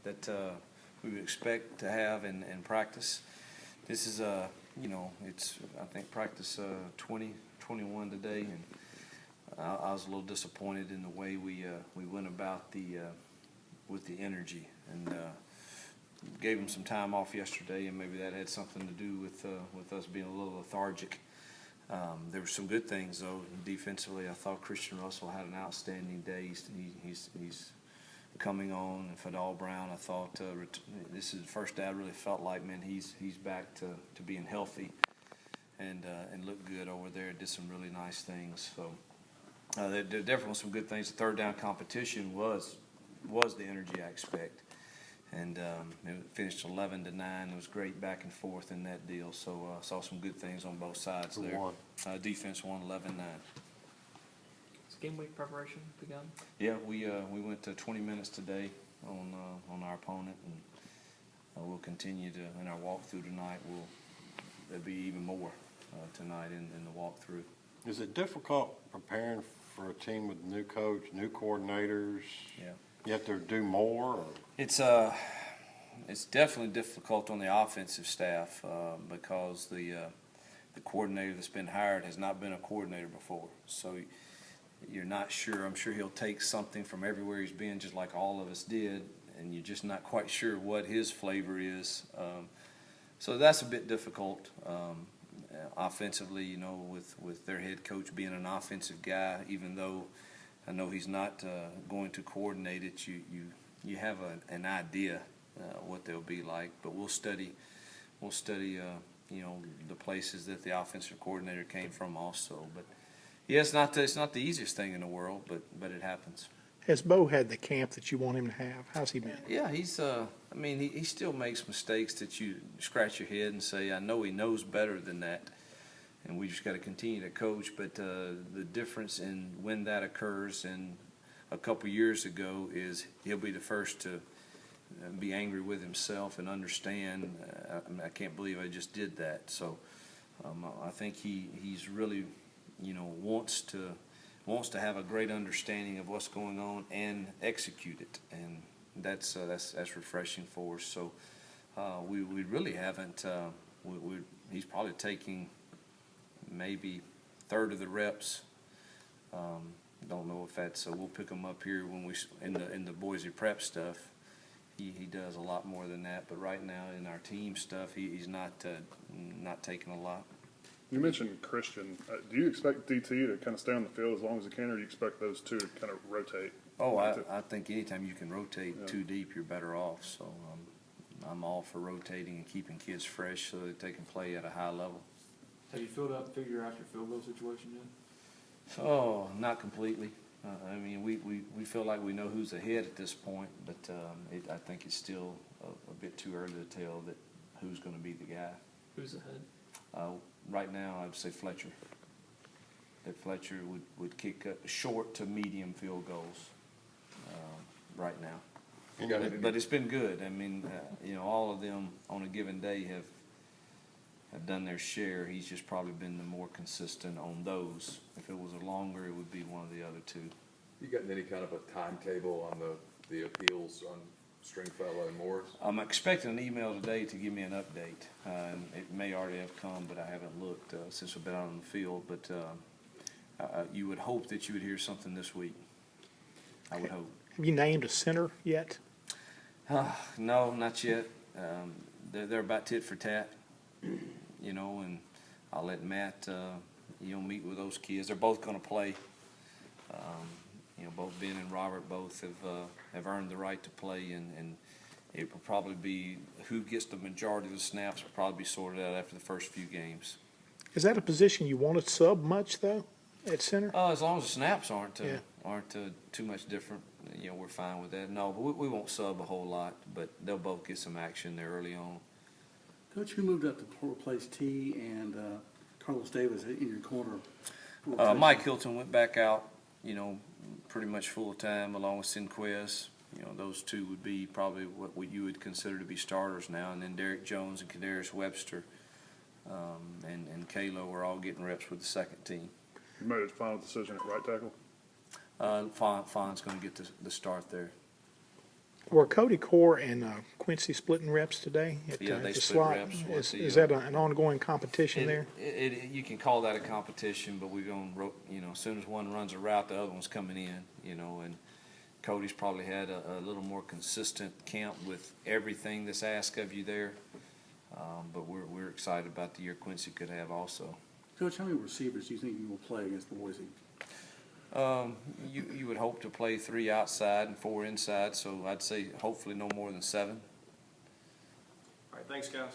that we would expect to have in practice. This is it's I think practice 21 today, and I was a little disappointed in the way we went about with the energy, and gave them some time off yesterday, and maybe that had something to do with us being a little lethargic. There were some good things though. Defensively, I thought Christian Russell had an outstanding day. He's coming on, and Fadal Brown, I thought this is the first day I really felt like, man, he's back to being healthy and looked good over there. Did some really nice things. So there definitely was some good things. The third down competition was the energy I expect. And it finished 11-9. It was great back and forth in that deal. So saw some good things on both sides there. Defense won 11-9. Has game week preparation begun? Yeah, we went to 20 minutes today on our opponent, and we'll continue to in our walkthrough tonight. There'll be even more tonight in the walkthrough. Is it difficult preparing for a team with new coach, new coordinators? Yeah. You have to do more? Or? It's definitely difficult on the offensive staff because the coordinator that's been hired has not been a coordinator before. So you're not sure. I'm sure he'll take something from everywhere he's been, just like all of us did, and you're just not quite sure what his flavor is. So that's a bit difficult offensively, with their head coach being an offensive guy, even though I know he's not going to coordinate it. You have an idea what they'll be like, but we'll study the places that the offensive coordinator came from also. But yeah, it's not the easiest thing in the world, but it happens. Has Bo had the camp that you want him to have? How's he been? Yeah, he's he still makes mistakes that you scratch your head and say, I know he knows better than that. And we just got to continue to coach. But the difference in when that occurs and a couple years ago is he'll be the first to be angry with himself and understand, I can't believe I just did that. So I think he's really, wants to have a great understanding of what's going on and execute it. And that's refreshing for us. So we really haven't. He's probably taking maybe third of the reps. Don't know if that's we'll pick him up here when we in the Boise prep stuff. He does a lot more than that, but right now in our team stuff, he's not taking a lot. You mentioned Christian. Do you expect DT to kind of stay on the field as long as he can, or do you expect those two to kind of rotate? Oh, I think anytime you can rotate too deep, you're better off. So I'm all for rotating and keeping kids fresh so that they can play at a high level. Have you figured out your field goal situation yet? Oh, not completely. We feel like we know who's ahead at this point, but I think it's still a bit too early to tell that who's going to be the guy. Who's ahead? Right now, I would say Fletcher. That Fletcher would kick short to medium field goals right now. But it's been good. All of them on a given day have done their share. He's just probably been the more consistent on those. If it was a longer, it would be one of the other two. You gotten any kind of a timetable on the appeals on Stringfellow and Morris? I'm expecting an email today to give me an update. It may already have come, but I haven't looked since we've been out on the field. But you would hope that you would hear something this week. I would hope. Have you named a center yet? No, not yet. They're about tit for tat, and I'll let Matt, meet with those kids. They're both going to play. Both Ben and Robert both have earned the right to play, and it will probably be who gets the majority of the snaps will probably be sorted out after the first few games. Is that a position you want to sub much though, at center? As long as the snaps aren't too much different, we're fine with that. No, but we won't sub a whole lot, but they'll both get some action there early on. Coach, who moved up to replace T and Carlos Davis in your corner? Mike Hilton went back out, pretty much full time along with Sinquez. Those two would be probably what you would consider to be starters now, and then Derek Jones and Kadarius Webster and Kalo are all getting reps with the second team. You made his final decision at right tackle? Fawn's going to get the start there. Were Cody Core and Quincy splitting reps today? Yeah, they at the split slot? reps with Is the, that an ongoing competition there? You can call that a competition, but we're gonna, as soon as one runs a route, the other one's coming in, and Cody's probably had a little more consistent camp with everything that's asked of you there. But we're excited about the year Quincy could have also. Coach, how many receivers do you think you will play against Boise? You would hope to play 3 outside and 4 inside, so I'd say hopefully no more than 7. All right, thanks, guys.